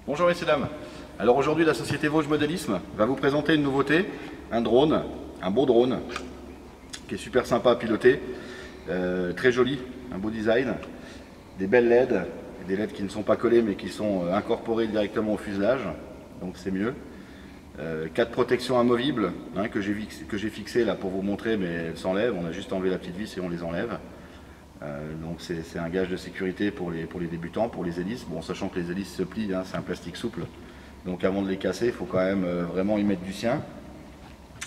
Bonjour messieurs dames. Alors aujourd'hui la société Vosges Modélisme va vous présenter une nouveauté, un drone, un beau drone qui est super sympa à piloter, très joli, un beau design, des belles LED, des LED qui ne sont pas collées mais qui sont incorporées directement au fuselage, donc c'est mieux. 4 protections amovibles que j'ai fixées là pour vous montrer, mais elles s'enlèvent, on a juste enlevé la petite vis et on les enlève. Donc c'est un gage de sécurité pour les débutants, pour les hélices, bon, sachant que les hélices se plient, c'est un plastique souple, donc avant de les casser il faut quand même vraiment y mettre du sien.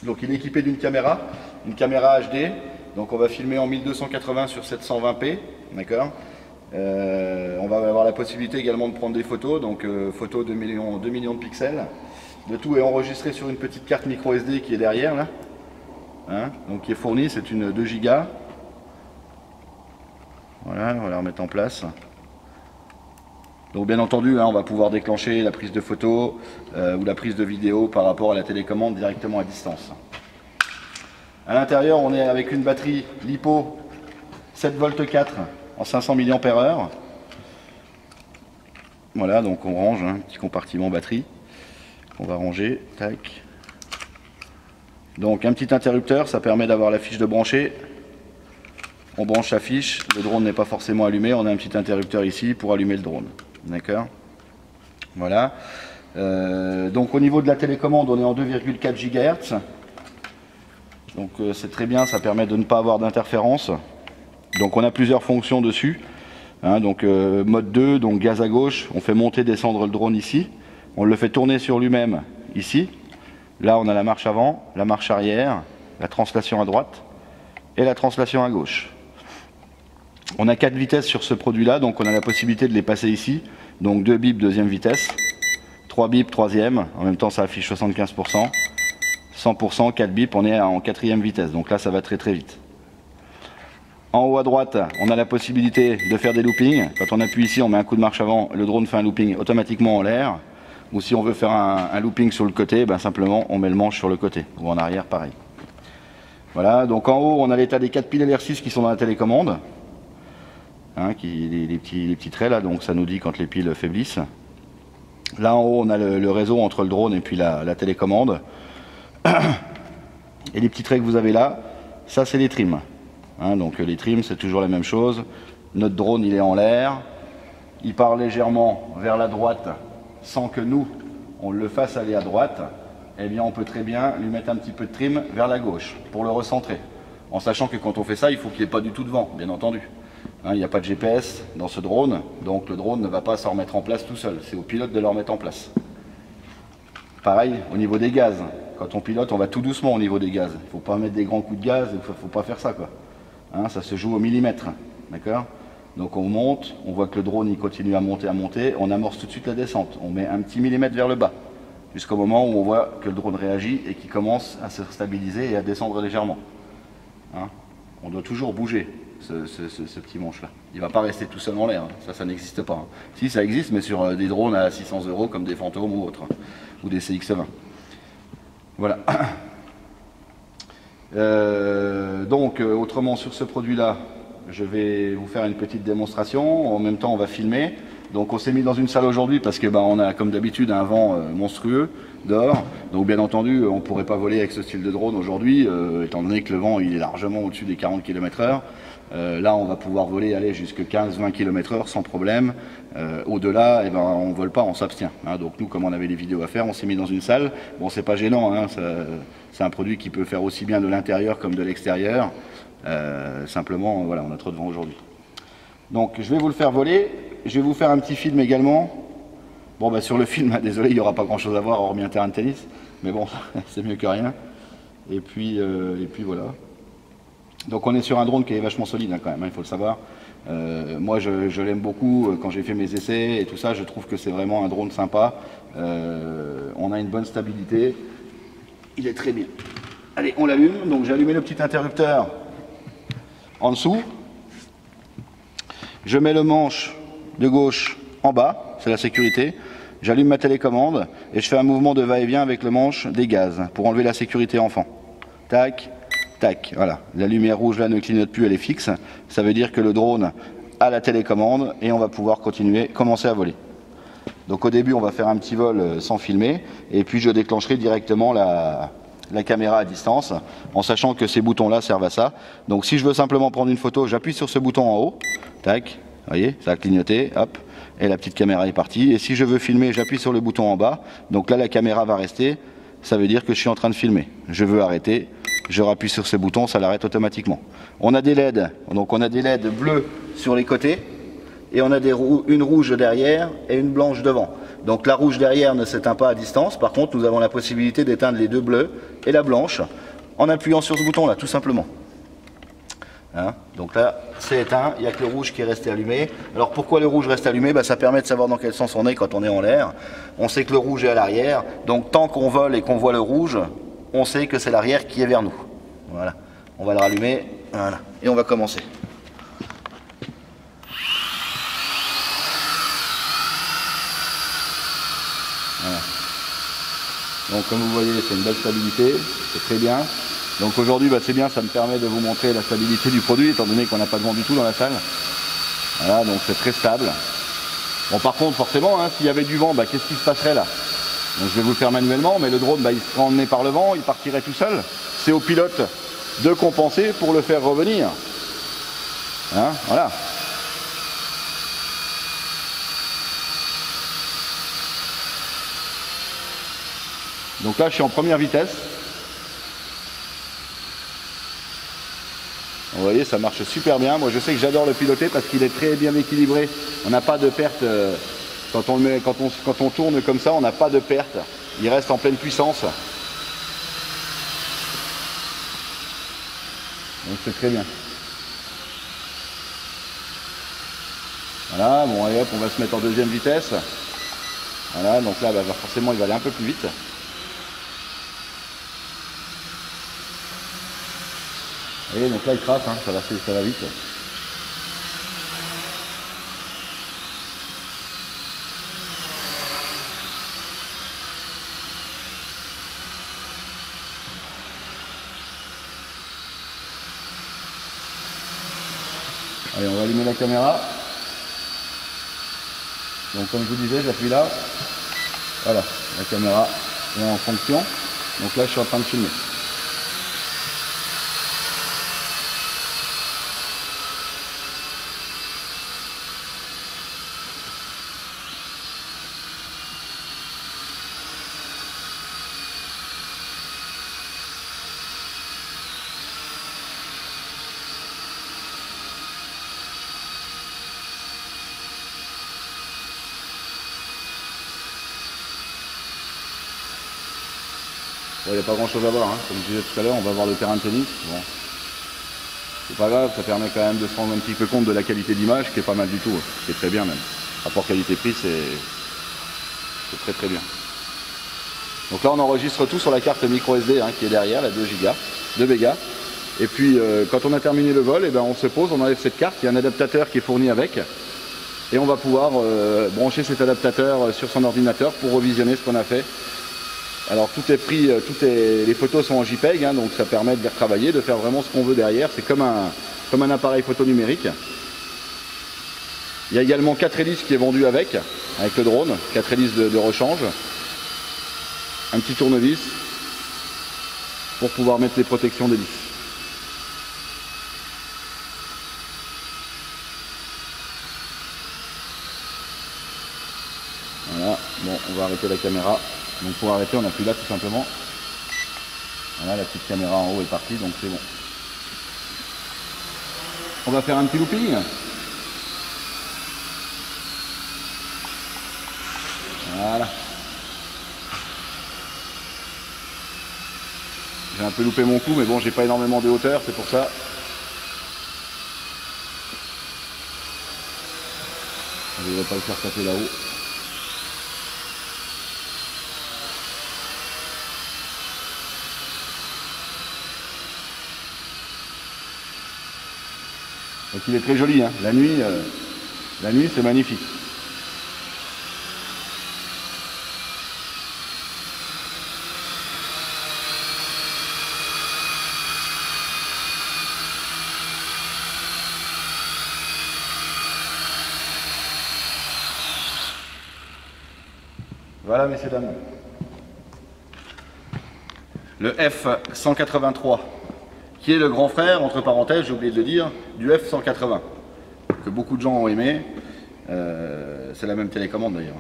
Donc il est équipé d'une caméra, une caméra HD, donc on va filmer en 1280 sur 720p, d'accord. On va avoir la possibilité également de prendre des photos, donc photos de 2 millions de pixels. Le tout est enregistré sur une petite carte micro SD qui est derrière là, donc qui est fournie, c'est une 2 Go. Voilà, on va la remettre en place. Donc bien entendu, on va pouvoir déclencher la prise de photo ou la prise de vidéo par rapport à la télécommande directement à distance. À l'intérieur, on est avec une batterie LiPo 7V4 en 500 mAh. Voilà, donc on range un petit compartiment batterie. On va ranger, tac. Donc un petit interrupteur, ça permet d'avoir la fiche de brancher. On branche la fiche, le drone n'est pas forcément allumé, on a un petit interrupteur ici pour allumer le drone. D'accord. Voilà. Donc au niveau de la télécommande, on est en 2,4 GHz. Donc c'est très bien, ça permet de ne pas avoir d'interférence. Donc on a plusieurs fonctions dessus. Donc mode 2, donc gaz à gauche, on fait monter, descendre le drone ici. On le fait tourner sur lui-même ici. Là on a la marche avant, la marche arrière, la translation à droite et la translation à gauche. On a 4 vitesses sur ce produit là, donc on a la possibilité de les passer ici. Donc 2 bips deuxième vitesse, 3 bips troisième, en même temps ça affiche 75%, 100%, 4 bips, on est en 4e vitesse, donc là ça va très très vite. En haut à droite, on a la possibilité de faire des loopings. Quand on appuie ici, on met un coup de marche avant, le drone fait un looping automatiquement en l'air. Ou si on veut faire un looping sur le côté, simplement on met le manche sur le côté, ou en arrière pareil. Voilà, donc en haut on a l'état des 4 piles LR6 qui sont dans la télécommande. Les petits traits là, donc ça nous dit quand les piles faiblissent. Là en haut on a le réseau entre le drone et puis la télécommande. Et les petits traits que vous avez là, ça c'est les trims. Donc les trims c'est toujours la même chose. Notre drone il est en l'air, il part légèrement vers la droite sans que nous on le fasse aller à droite. Eh bien on peut très bien lui mettre un petit peu de trim vers la gauche pour le recentrer. En sachant que quand on fait ça, il faut qu'il n'y ait pas du tout de vent, bien entendu. Il n'y a pas de GPS dans ce drone, donc le drone ne va pas s'en remettre en place tout seul. C'est au pilote de le remettre en place. Pareil au niveau des gaz. Quand on pilote, on va tout doucement au niveau des gaz. Il ne faut pas mettre des grands coups de gaz, il ne faut pas faire ça, quoi. Ça se joue au millimètre. D'accord ? Donc on monte, on voit que le drone il continue à monter, on amorce tout de suite la descente. On met un petit millimètre vers le bas, jusqu'au moment où on voit que le drone réagit et qu'il commence à se stabiliser et à descendre légèrement. On doit toujours bouger ce petit manche là. Il ne va pas rester tout seul en l'air, ça n'existe pas. Si, ça existe, mais sur des drones à 600 € comme des Fantômes ou autres, ou des CX-20. Voilà. Donc autrement sur ce produit là, je vais vous faire une petite démonstration. En même temps on va filmer. Donc on s'est mis dans une salle aujourd'hui parce que on a comme d'habitude un vent monstrueux dehors. Donc bien entendu on ne pourrait pas voler avec ce style de drone aujourd'hui, étant donné que le vent il est largement au-dessus des 40 km/h. Là on va pouvoir voler, aller jusqu'à 15-20 km/h sans problème. Au-delà, on ne vole pas, on s'abstient. Donc nous, comme on avait des vidéos à faire, on s'est mis dans une salle. Bon, c'est pas gênant, c'est un produit qui peut faire aussi bien de l'intérieur comme de l'extérieur. Simplement, voilà, on a trop de vent aujourd'hui. Donc je vais vous le faire voler. Je vais vous faire un petit film également. Bon, sur le film, désolé, il n'y aura pas grand-chose à voir hormis un terrain de tennis. Mais bon, c'est mieux que rien. Et puis voilà. Donc on est sur un drone qui est vachement solide quand même, il faut le savoir. Moi je l'aime beaucoup, quand j'ai fait mes essais et tout ça, je trouve que c'est vraiment un drone sympa. On a une bonne stabilité, il est très bien. Allez, on l'allume, donc j'ai allumé le petit interrupteur en dessous. Je mets le manche de gauche en bas, c'est la sécurité. J'allume ma télécommande et je fais un mouvement de va-et-vient avec le manche des gaz pour enlever la sécurité enfant. Tac, tac, voilà. La lumière rouge là ne clignote plus, elle est fixe. Ça veut dire que le drone a la télécommande et on va pouvoir commencer à voler. Donc au début, on va faire un petit vol sans filmer, et puis je déclencherai directement la caméra à distance, en sachant que ces boutons-là servent à ça. Donc si je veux simplement prendre une photo, j'appuie sur ce bouton en haut, tac, vous voyez, ça a clignoté, hop, et la petite caméra est partie. Et si je veux filmer, j'appuie sur le bouton en bas, donc là la caméra va rester, ça veut dire que je suis en train de filmer. Je veux arrêter, je rappuie sur ce bouton, ça l'arrête automatiquement. On a des LED, donc on a des LED bleus sur les côtés, et on a une rouge derrière et une blanche devant. Donc la rouge derrière ne s'éteint pas à distance, par contre nous avons la possibilité d'éteindre les deux bleus et la blanche en appuyant sur ce bouton là, tout simplement. Hein, donc là c'est éteint, il n'y a que le rouge qui est resté allumé. Alors pourquoi le rouge reste allumé? Ça permet de savoir dans quel sens on est quand on est en l'air. On sait que le rouge est à l'arrière, donc tant qu'on vole et qu'on voit le rouge, on sait que c'est l'arrière qui est vers nous. Voilà, on va le rallumer, voilà, et on va commencer. Voilà. Donc comme vous voyez, c'est une belle stabilité, c'est très bien. Donc aujourd'hui, c'est bien, ça me permet de vous montrer la stabilité du produit, étant donné qu'on n'a pas de vent du tout dans la salle. Voilà, donc c'est très stable. Bon, par contre, forcément, hein, s'il y avait du vent, qu'est-ce qui se passerait là? Donc je vais vous le faire manuellement, mais le drone, il serait emmené par le vent, il partirait tout seul. C'est au pilote de compenser pour le faire revenir. Hein, voilà. Donc là, je suis en première vitesse. Vous voyez, ça marche super bien. Moi, je sais que j'adore le piloter parce qu'il est très bien équilibré. On n'a pas de perte. Quand on tourne comme ça, on n'a pas de perte. Il reste en pleine puissance. Donc c'est très bien. Voilà, bon, allez hop, on va se mettre en deuxième vitesse. Voilà, donc là, forcément, il va aller un peu plus vite. Vous voyez, donc là il trace, hein, ça va vite. Allez, on va allumer la caméra. Donc comme je vous disais, j'appuie là. Voilà, la caméra est en fonction. Donc là je suis en train de filmer. Bon, il n'y a pas grand chose à voir, hein. Comme je disais tout à l'heure, on va voir le terrain de tennis. Bon. C'est pas grave, ça permet quand même de se rendre un petit peu compte de la qualité d'image, qui est pas mal du tout, qui est très bien même. Rapport qualité-prix, c'est très très bien. Donc là on enregistre tout sur la carte micro SD hein, qui est derrière, la 2 Go, 2 mégas. Et puis quand on a terminé le vol, on se pose, on enlève cette carte, il y a un adaptateur qui est fourni avec. Et on va pouvoir brancher cet adaptateur sur son ordinateur pour revisionner ce qu'on a fait. Alors tout est pris, les photos sont en JPEG, hein, donc ça permet de les retravailler, de faire vraiment ce qu'on veut derrière. C'est comme un appareil photo numérique. Il y a également 4 hélices qui est vendu avec le drone, 4 hélices de rechange. Un petit tournevis pour pouvoir mettre les protections d'hélice. Voilà, bon, on va arrêter la caméra. Donc pour arrêter, on appuie là tout simplement. Voilà, la petite caméra en haut est partie, donc c'est bon. On va faire un petit looping. Voilà. J'ai un peu loupé mon coup, mais bon, j'ai pas énormément de hauteur, c'est pour ça. Je ne vais pas le faire taper là-haut. Donc il est très joli, hein. La nuit c'est magnifique. Voilà, messieurs, dames. Le F183, qui est le grand frère, entre parenthèses, j'ai oublié de le dire, du F180, que beaucoup de gens ont aimé. C'est la même télécommande d'ailleurs.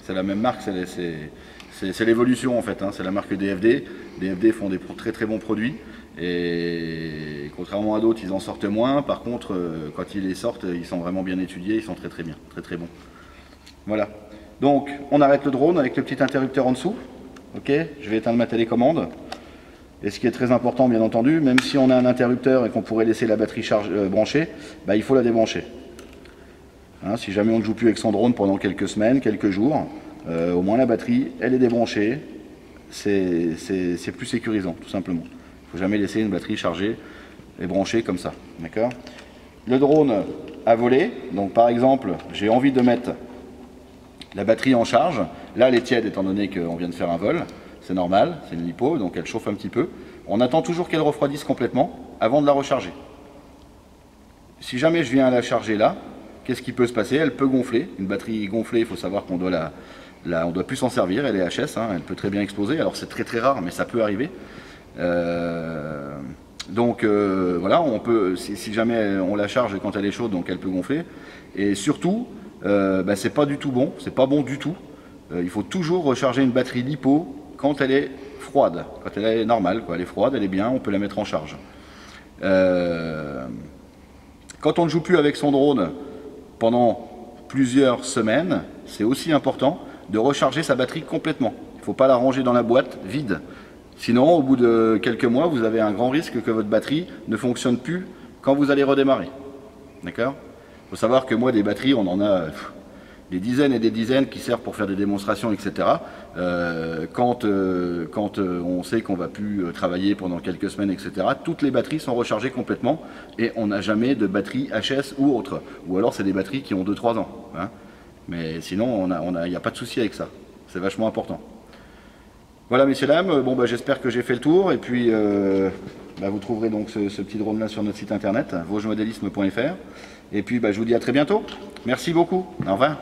C'est la même marque, c'est l'évolution en fait. Hein. C'est la marque DFD. DFD font des très très bons produits. Et contrairement à d'autres, ils en sortent moins. Par contre, quand ils les sortent, ils sont vraiment bien étudiés, ils sont très très bien, très très bons. Voilà. Donc, on arrête le drone avec le petit interrupteur en dessous. Ok, je vais éteindre ma télécommande. Et ce qui est très important, bien entendu, même si on a un interrupteur et qu'on pourrait laisser la batterie branchée, bah, il faut la débrancher. Hein, si jamais on ne joue plus avec son drone pendant quelques semaines, quelques jours, au moins la batterie, elle est débranchée. C'est plus sécurisant, tout simplement. Il ne faut jamais laisser une batterie chargée et branchée comme ça. D'accord ? Le drone a volé. Donc, par exemple, j'ai envie de mettre la batterie en charge. Là, elle est tiède étant donné qu'on vient de faire un vol. C'est normal, c'est une lipo, donc elle chauffe un petit peu. On attend toujours qu'elle refroidisse complètement avant de la recharger. Si jamais je viens à la charger là, qu'est-ce qui peut se passer? Elle peut gonfler. Une batterie gonflée, il faut savoir qu'on doit on doit plus s'en servir. Elle est HS, hein, elle peut très bien exploser. Alors c'est très très rare, mais ça peut arriver. Voilà, on peut, si jamais on la charge quand elle est chaude, donc elle peut gonfler. Et surtout, c'est pas du tout bon, c'est pas bon du tout. Il faut toujours recharger une batterie lipo quand elle est froide. Quand elle est normale, quoi. Elle est froide, elle est bien, on peut la mettre en charge. Quand on ne joue plus avec son drone pendant plusieurs semaines, c'est aussi important de recharger sa batterie complètement. Il ne faut pas la ranger dans la boîte vide. Sinon, au bout de quelques mois, vous avez un grand risque que votre batterie ne fonctionne plus quand vous allez redémarrer. D'accord ? Il faut savoir que moi, des batteries, on en a des dizaines et des dizaines qui servent pour faire des démonstrations, etc. Quand on sait qu'on ne va plus travailler pendant quelques semaines, etc., toutes les batteries sont rechargées complètement et on n'a jamais de batterie HS ou autre. Ou alors c'est des batteries qui ont 2-3 ans. Hein. Mais sinon, il n'y a pas de souci avec ça. C'est vachement important. Voilà, messieurs, dames. Bon, j'espère que j'ai fait le tour. Et puis, vous trouverez donc ce petit drone-là sur notre site internet, vosgesmodélisme.fr. Et puis, je vous dis à très bientôt. Merci beaucoup. Au revoir.